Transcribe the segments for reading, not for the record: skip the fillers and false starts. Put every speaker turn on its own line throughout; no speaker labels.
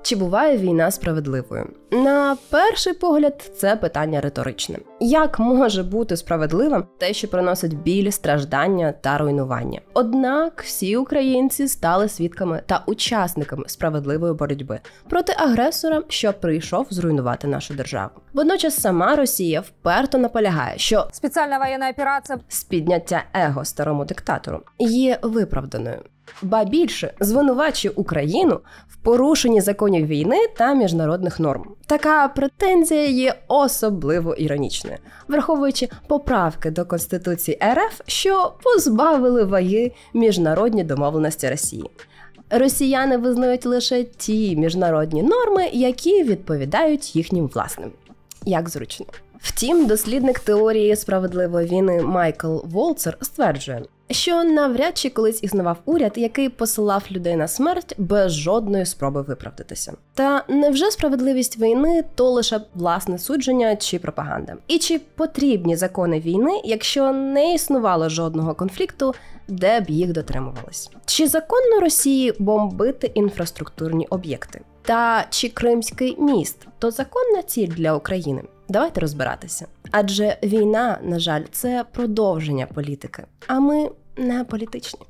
Чи буває війна справедливою? На перший погляд, це питання риторичне. Як може бути справедливим те, що приносить біль, страждання та руйнування? Однак всі українці стали свідками та учасниками справедливої боротьби проти агресора, що прийшов зруйнувати нашу державу. Водночас сама Росія вперто наполягає, що
спеціальна воєнна операція
з підняття его старому диктатору є виправданою. Ба більше, звинувачує Україну в порушенні законів війни та міжнародних норм. Така претензія є особливо іронічною, враховуючи поправки до Конституції РФ, що позбавили ваги міжнародні домовленості Росії. Росіяни визнають лише ті міжнародні норми, які відповідають їхнім власним. Як зручно. Втім, дослідник теорії справедливої війни Майкл Волцер стверджує, що навряд чи колись існував уряд, який посилав людей на смерть без жодної спроби виправдатися. Та невже справедливість війни – то лише власне судження чи пропаганда? І чи потрібні закони війни, якщо не існувало жодного конфлікту, де б їх дотримувались? Чи законно Росії бомбити інфраструктурні об'єкти? Та чи Кримський міст – то законна ціль для України? Давайте розбиратися. Адже війна, на жаль, це продовження політики, а ми не політичні.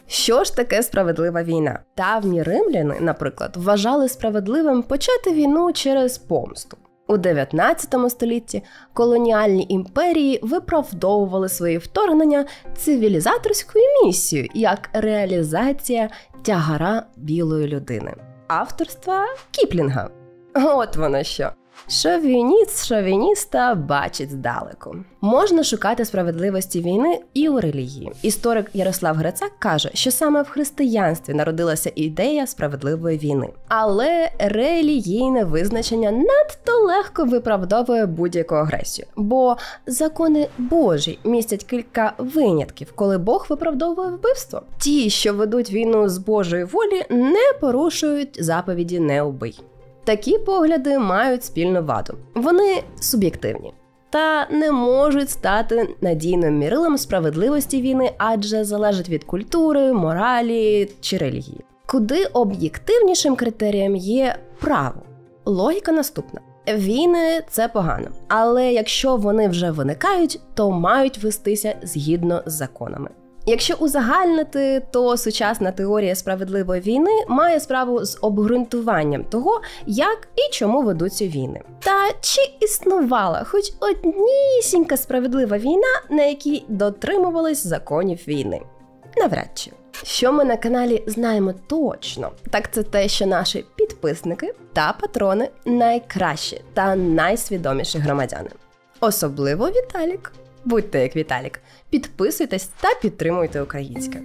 Що ж таке справедлива війна? Давні римляни, наприклад, вважали справедливим почати війну через помсту. У 19 столітті колоніальні імперії виправдовували свої вторгнення цивілізаторською місією як реалізація тягара білої людини. Авторства Кіплінга. От воно що. Шовініст шовініста бачить здалеку. Можна шукати справедливості війни і у релігії. Історик Ярослав Грицак каже, що саме в християнстві народилася ідея справедливої війни. Але релігійне визначення надто легко виправдовує будь-яку агресію. Бо закони Божі містять кілька винятків, коли Бог виправдовує вбивство. Ті, що ведуть війну з Божої волі, не порушують заповіді «не убий». Такі погляди мають спільну ваду. Вони суб'єктивні та не можуть стати надійним мірилом справедливості війни, адже залежать від культури, моралі чи релігії. Куди об'єктивнішим критерієм є право. Логіка наступна. Війни – це погано, але якщо вони вже виникають, то мають вестися згідно з законами. Якщо узагальнити, то сучасна теорія справедливої війни має справу з обґрунтуванням того, як і чому ведуться війни. Та чи існувала хоч однісінька справедлива війна, на якій дотримувались законів війни? Навряд чи. Що ми на каналі знаємо точно, так це те, що наші підписники та патрони найкращі та найсвідоміші громадяни. Особливо Віталік. Будьте як Віталік. Підписуйтесь та підтримуйте українське.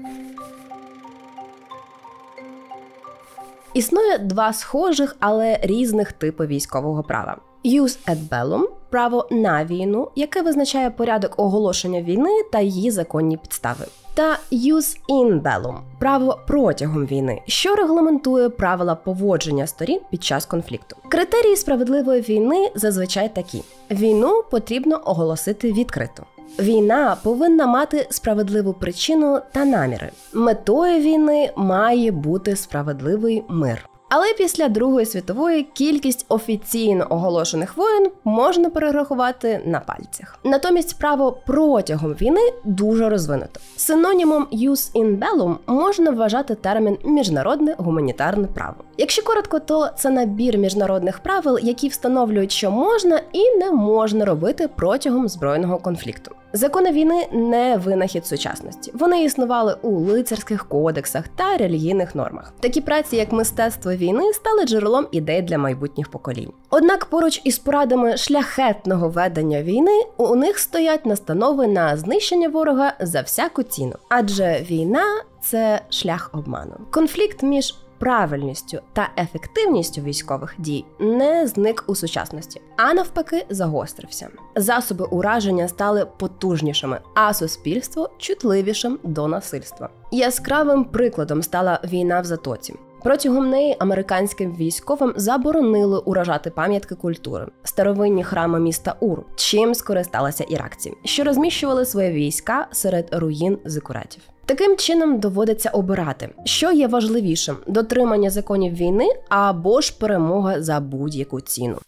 Існує два схожих, але різних типи військового права. Jus ad bellum – право на війну, яке визначає порядок оголошення війни та її законні підстави. Та Jus in bellum – право протягом війни, що регламентує правила поводження сторін під час конфлікту. Критерії справедливої війни зазвичай такі. Війну потрібно оголосити відкрито. Війна повинна мати справедливу причину та наміри. Метою війни має бути справедливий мир. Але після Другої світової кількість офіційно оголошених воєн можна перерахувати на пальцях. Натомість право протягом війни дуже розвинуто. Синонімом Jus in bellum можна вважати термін «міжнародне гуманітарне право». Якщо коротко, то це набір міжнародних правил, які встановлюють, що можна і не можна робити протягом збройного конфлікту. Закони війни не винахід сучасності. Вони існували у лицарських кодексах та релігійних нормах. Такі праці, як «Мистецтво війни», стали джерелом ідей для майбутніх поколінь. Однак поруч із порадами шляхетного ведення війни у них стоять настанови на знищення ворога за всяку ціну. Адже війна – це шлях обману. Конфлікт між правильністю та ефективністю військових дій не зник у сучасності, а навпаки загострився. Засоби ураження стали потужнішими, а суспільство чутливішим до насильства. Яскравим прикладом стала війна в Затоці. Протягом неї американським військовим заборонили уражати пам'ятки культури, старовинні храми міста Ур, чим скористалися іракці, що розміщували свої війська серед руїн зикуратів. Таким чином доводиться обирати, що є важливішим – дотримання законів війни або ж перемога за будь-яку ціну.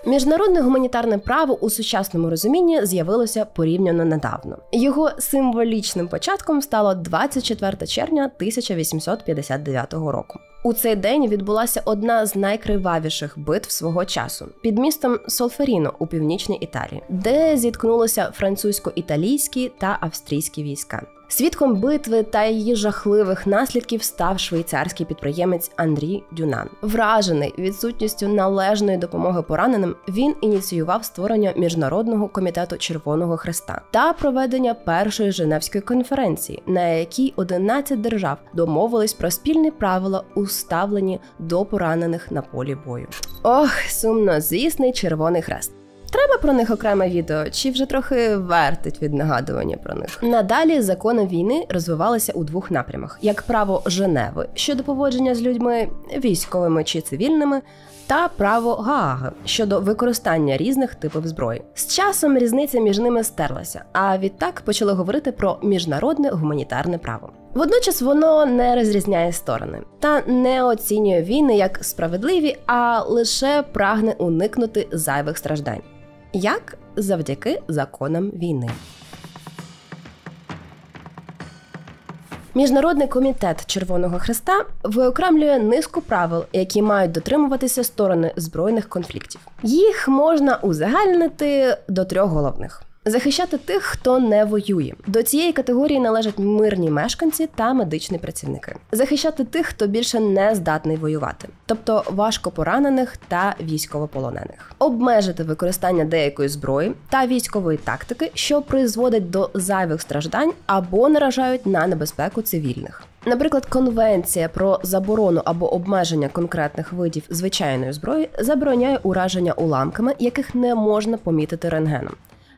Міжнародне гуманітарне право у сучасному розумінні з'явилося порівняно недавно. Його символічним початком стало 24 червня 1859 року. У цей день відбулася одна з найкривавіших битв свого часу під містом Солферіно у північній Італії, де зіткнулися французько-італійські та австрійські війська. Свідком битви та її жахливих наслідків став швейцарський підприємець Анрі Дюнан. Вражений відсутністю належної допомоги пораненим, він ініціював створення Міжнародного комітету Червоного Хреста та проведення першої Женевської конференції, на якій 11 держав домовились про спільні правила у ставленні до поранених на полі бою. Ох, сумнозвісний Червоний Хрест. Треба про них окреме відео, чи вже трохи вертить від нагадування про них? Надалі закони війни розвивалися у двох напрямах. Як право Женеви щодо поводження з людьми, військовими чи цивільними, та право Гааги щодо використання різних типів зброї. З часом різниця між ними стерлася, а відтак почали говорити про міжнародне гуманітарне право. Водночас воно не розрізняє сторони та не оцінює війни як справедливі, а лише прагне уникнути зайвих страждань. Як? Завдяки законам війни. Міжнародний комітет Червоного Хреста виокремлює низку правил, які мають дотримуватися сторони збройних конфліктів. Їх можна узагальнити до 3 головних. Захищати тих, хто не воює. До цієї категорії належать мирні мешканці та медичні працівники. Захищати тих, хто більше не здатний воювати, тобто важко поранених та військовополонених. Обмежити використання деякої зброї та військової тактики, що призводить до зайвих страждань або наражають на небезпеку цивільних. Наприклад, Конвенція про заборону або обмеження конкретних видів звичайної зброї забороняє ураження уламками, яких не можна помітити рентгеном.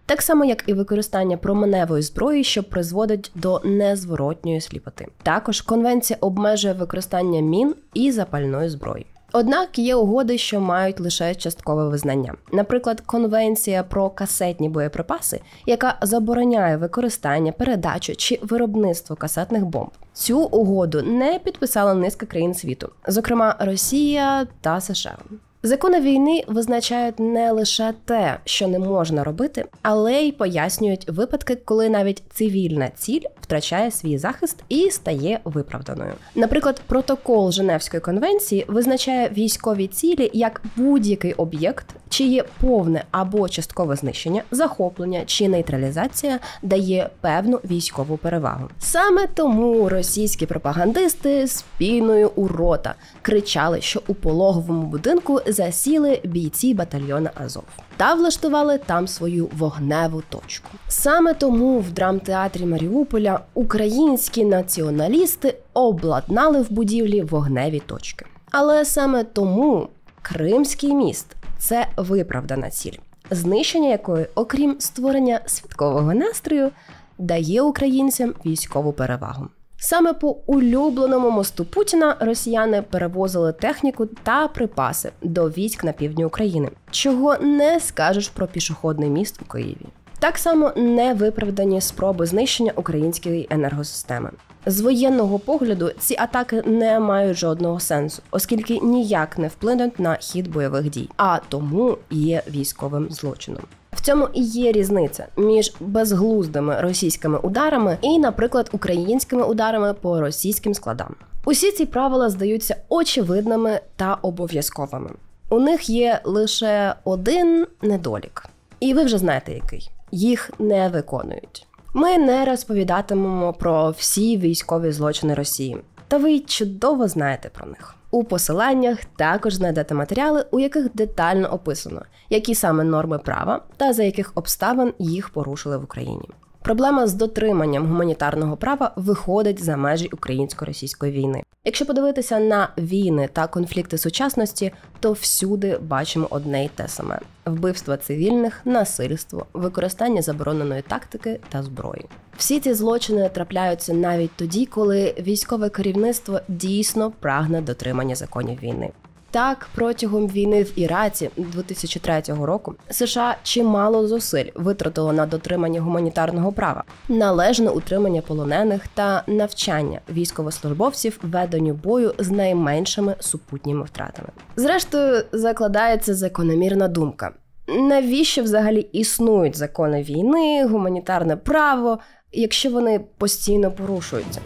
Так само, як і використання променевої зброї, що призводить до незворотньої сліпоти. Також конвенція обмежує використання мін і запальної зброї. Однак є угоди, що мають лише часткове визнання. Наприклад, Конвенція про касетні боєприпаси, яка забороняє використання, передачу чи виробництво касетних бомб. Цю угоду не підписала низка країн світу, зокрема Росія та США. Закони війни визначають не лише те, що не можна робити, але й пояснюють випадки, коли навіть цивільна ціль втрачає свій захист і стає виправданою. Наприклад, протокол Женевської конвенції визначає військові цілі як будь-який об'єкт, чиє повне або часткове знищення, захоплення чи нейтралізація дає певну військову перевагу. Саме тому російські пропагандисти з піною у рота кричали, що у пологовому будинку засіли бійці батальйону Азов та влаштували там свою вогневу точку. Саме тому в драмтеатрі Маріуполя українські націоналісти обладнали в будівлі вогневі точки. Але саме тому Кримський міст – це виправдана ціль, знищення якої, окрім створення святкового настрою, дає українцям військову перевагу. Саме по улюбленому мосту Путіна росіяни перевозили техніку та припаси до військ на півдні України, чого не скажеш про пішохідний міст у Києві. Так само невиправдані спроби знищення української енергосистеми. З воєнного погляду ці атаки не мають жодного сенсу, оскільки ніяк не вплинуть на хід бойових дій, а тому є військовим злочином. В цьому і є різниця між безглуздими російськими ударами і, наприклад, українськими ударами по російським складам. Усі ці правила здаються очевидними та обов'язковими. У них є лише один недолік. І ви вже знаєте який. Їх не виконують. Ми не розповідатимемо про всі військові злочини Росії. Та ви чудово знаєте про них. У посиланнях також знайдете матеріали, у яких детально описано, які саме норми права та за яких обставин їх порушили в Україні. Проблема з дотриманням гуманітарного права виходить за межі українсько-російської війни. Якщо подивитися на війни та конфлікти сучасності, то всюди бачимо одне й те саме – вбивства цивільних, насильство, використання забороненої тактики та зброї. Всі ці злочини трапляються навіть тоді, коли військове керівництво дійсно прагне дотримання законів війни. Так, протягом війни в Іраці 2003 року США чимало зусиль витратило на дотримання гуманітарного права, належне утримання полонених та навчання військовослужбовців веденню бою з найменшими супутніми втратами. Зрештою, закладається закономірна думка. Навіщо взагалі існують закони війни, гуманітарне право, якщо вони постійно порушуються?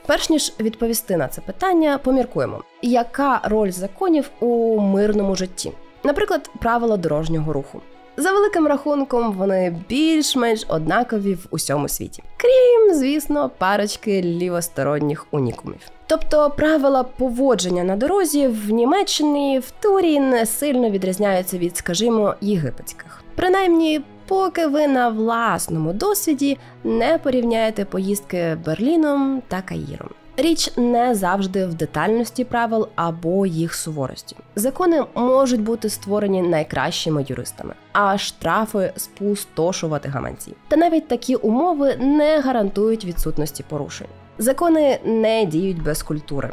Перш ніж відповісти на це питання, поміркуємо, яка роль законів у мирному житті. Наприклад, правила дорожнього руху. За великим рахунком, вони більш-менш однакові в усьому світі. Крім, звісно, парочки лівосторонніх унікумів. Тобто правила поводження на дорозі в Німеччині в теорії не сильно відрізняються від, скажімо, єгипетських. Принаймні, поки ви на власному досвіді не порівняєте поїздки Берліном та Каїром. Річ не завжди в детальності правил або їх суворості. Закони можуть бути створені найкращими юристами, а штрафи спустошувати гаманці. Та навіть такі умови не гарантують відсутності порушень. Закони не діють без культури.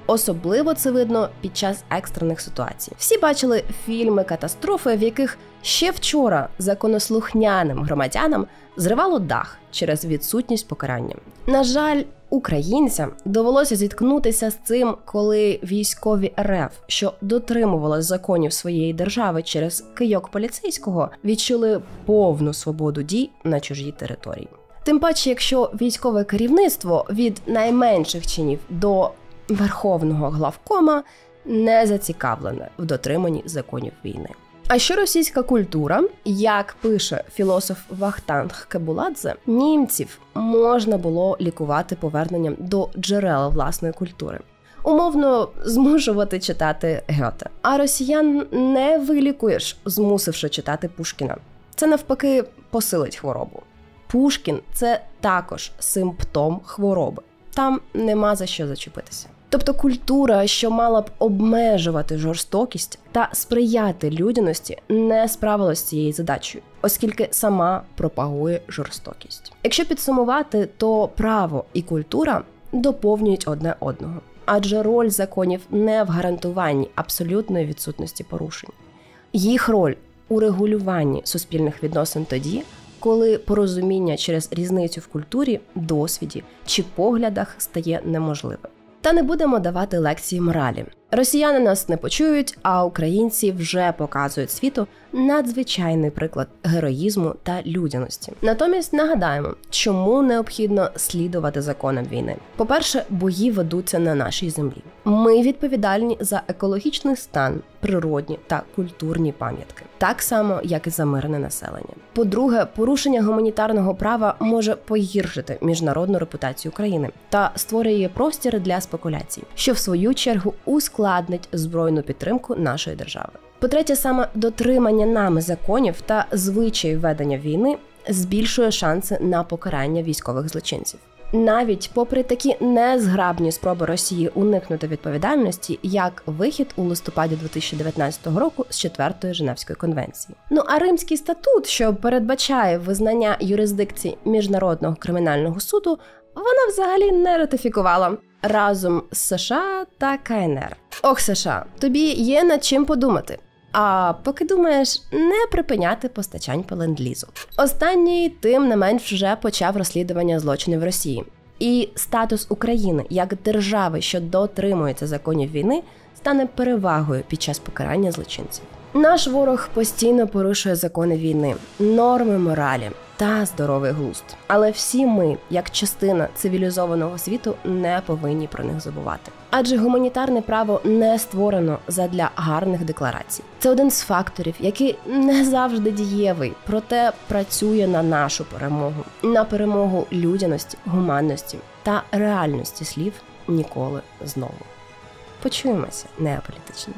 Особливо це видно під час екстрених ситуацій. Всі бачили фільми-катастрофи, в яких ще вчора законослухняним громадянам зривало дах через відсутність покарання. На жаль, українцям довелося зіткнутися з цим, коли військові РФ, що дотримувалися законів своєї держави через кийок поліцейського, відчули повну свободу дій на чужій території. Тим паче, якщо військове керівництво від найменших чинів до верховного главкома не зацікавлене в дотриманні законів війни. А що російська культура? Як пише філософ Вахтанг Кебуладзе, німців можна було лікувати поверненням до джерел власної культури. Умовно змушувати читати Гьоте. А росіян не вилікуєш, змусивши читати Пушкіна. Це навпаки посилить хворобу. Пушкін – це також симптом хвороби. Там нема за що зачепитися. Тобто культура, що мала б обмежувати жорстокість та сприяти людяності, не справилась з цією задачею, оскільки сама пропагує жорстокість. Якщо підсумувати, то право і культура доповнюють одне одного. Адже роль законів не в гарантуванні абсолютної відсутності порушень. Їх роль у регулюванні суспільних відносин тоді, коли порозуміння через різницю в культурі, досвіді чи поглядах стає неможливим. Та не будемо давати лекції моралі. Росіяни нас не почують, а українці вже показують світу надзвичайний приклад героїзму та людяності. Натомість нагадаємо, чому необхідно слідувати законам війни. По-перше, бої ведуться на нашій землі. Ми відповідальні за екологічний стан, природні та культурні пам'ятки. Так само, як і за мирне населення. По-друге, порушення гуманітарного права може погіршити міжнародну репутацію країни та створює простір для спекуляцій, що в свою чергу ускладнить збройну підтримку нашої держави. По-третє, саме дотримання нами законів та звичаїв ведення війни збільшує шанси на покарання військових злочинців. Навіть попри такі незграбні спроби Росії уникнути відповідальності, як вихід у листопаді 2019 року з 4-ї Женевської конвенції. А Римський статут, що передбачає визнання юрисдикції Міжнародного кримінального суду, вона взагалі не ратифікувала разом з США та КНР. Ох, США, тобі є над чим подумати. А поки думаєш, не припиняти постачань по ленд-лізу. Останній, тим не менш, вже почав розслідування злочинів Росії. І статус України як держави, що дотримується законів війни, стане перевагою під час покарання злочинців. Наш ворог постійно порушує закони війни, норми моралі та здоровий глузд. Але всі ми, як частина цивілізованого світу, не повинні про них забувати. Адже гуманітарне право не створено задля гарних декларацій. Це один з факторів, який не завжди дієвий, проте працює на нашу перемогу. На перемогу людяності, гуманності та реальності слів «ніколи знову». Почуємося, неаполітичні.